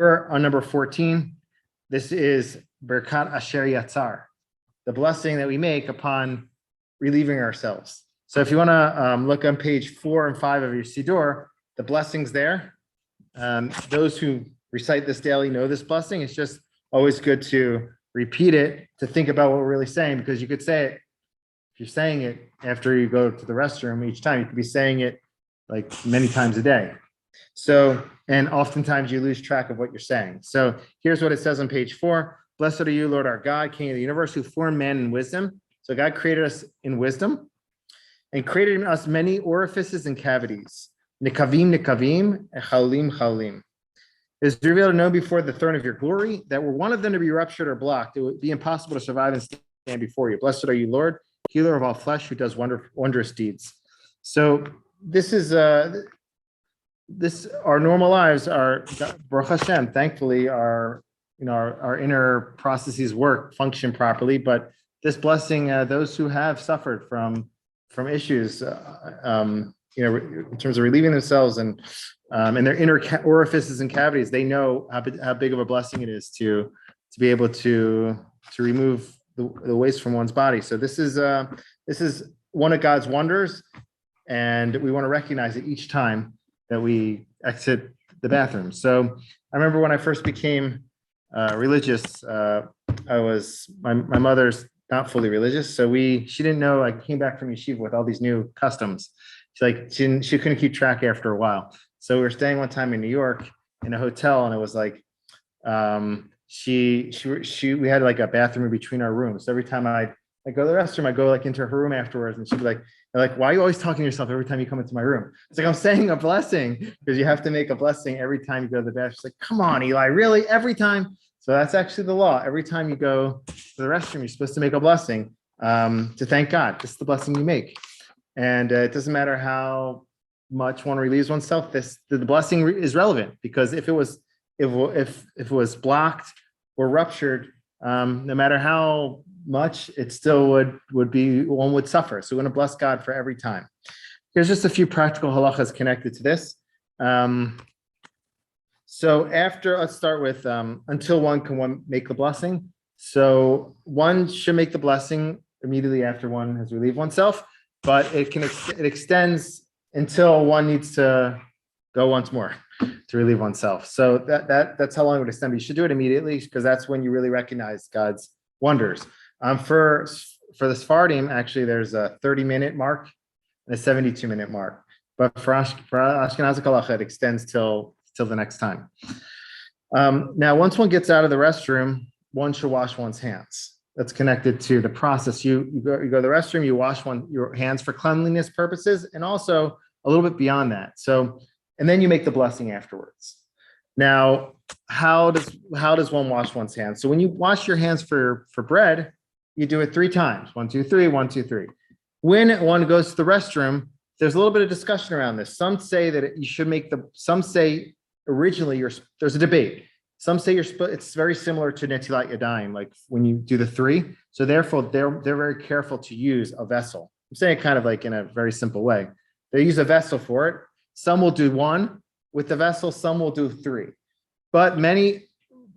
We're on number 14. This is Berkat Asher Yatzar, the blessing that we make upon relieving ourselves. So if you want to look on page 4 and 5 of your Siddur, the blessings there. Those who recite this daily know this blessing. It's just always good to repeat it, to think about what we're really saying, because you could say it, if you're saying it after you go to the restroom each time, you could be saying it like many times a day. So, and oftentimes you lose track of what you're saying. So here's what it says on page 4. Blessed are you, Lord our God, King of the universe, who formed man in wisdom. So God created us in wisdom and created in us many orifices and cavities. Nikavim, nikavim, chalim, chalim. It is revealed to know before the throne of your glory that were one of them to be ruptured or blocked, it would be impossible to survive and stand before you. Blessed are you, Lord, healer of all flesh, who does wondrous deeds. So this is our normal lives are, Baruch Hashem, thankfully our inner processes function properly. But this blessing, those who have suffered from issues, in terms of relieving themselves and their inner orifices and cavities, they know how big of a blessing it is to be able to remove the waste from one's body. So this is one of God's wonders, and we want to recognize it each time that we exit the bathroom. So I remember when I first became religious, my mother's not fully religious, so she didn't know. I came back from yeshiva with all these new customs. She couldn't keep track after a while. So we were staying one time in New York in a hotel, and it was like we had like a bathroom in between our rooms. So every time I go to the restroom, I go like into her room afterwards, and she'd be like, why are you always talking to yourself every time you come into my room? It's like, I'm saying a blessing, because you have to make a blessing every time you go to the bathroom. She's like, come on, Eli, really? Every time? So that's actually the law. Every time you go to the restroom, you're supposed to make a blessing to thank God. This is the blessing you make. And it doesn't matter how much one relieves oneself, the blessing is relevant, because if it was blocked or ruptured, no matter how much, it still would be, one would suffer. So we want to bless God for every time. Here's just a few practical halachas connected to this. So let's start with until one can make the blessing. So one should make the blessing immediately after one has relieved oneself, but it extends until one needs to go once more to relieve oneself. So that's how long it would extend. But you should do it immediately, because that's when you really recognize God's wonders. For the Sephardim, actually, there's a 30-minute mark and a 72-minute mark. But for Ashkenazic halacha, it extends till the next time. Now, once one gets out of the restroom, one should wash one's hands. That's connected to the process. You go to the restroom, you wash your hands for cleanliness purposes, and also a little bit beyond that. So, and then you make the blessing afterwards. Now, how does one wash one's hands? So when you wash your hands for bread, you do it 3 times. 1, 2, 3, 1, 2, 3. When one goes to the restroom, there's a little bit of discussion around this. Some say that you should some say originally there's a debate. Some say it's very similar to Netilat Yadayim, like when you do the 3. So therefore, they're very careful to use a vessel. I'm saying it kind of like in a very simple way. They use a vessel for it. Some will do 1 with the vessel. Some will do 3. But many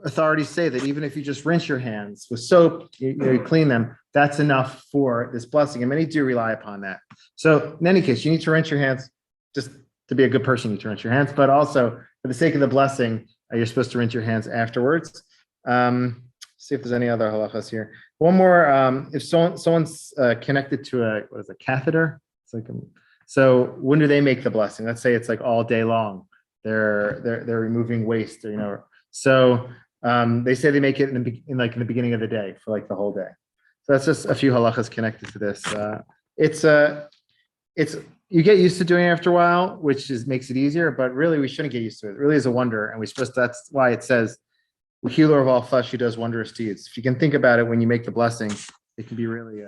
authorities say that even if you just rinse your hands with soap, you clean them, that's enough for this blessing. And many do rely upon that. So in any case, you need to rinse your hands. Just to be a good person, you need to rinse your hands. But also, for the sake of the blessing, you're supposed to rinse your hands afterwards. See if there's any other halachas here. One more, if someone's connected to a catheter, it's like so when do they make the blessing? Let's say it's like all day long. They're removing waste, So they say they make it in the beginning of the day for like the whole day. So that's just a few halachas connected to this. It's you get used to doing it after a while, which makes it easier. But really, we shouldn't get used to it. It really is a wonder, and that's why it says, "Healer of all flesh, who does wondrous deeds." If you can think about it when you make the blessing, it can be really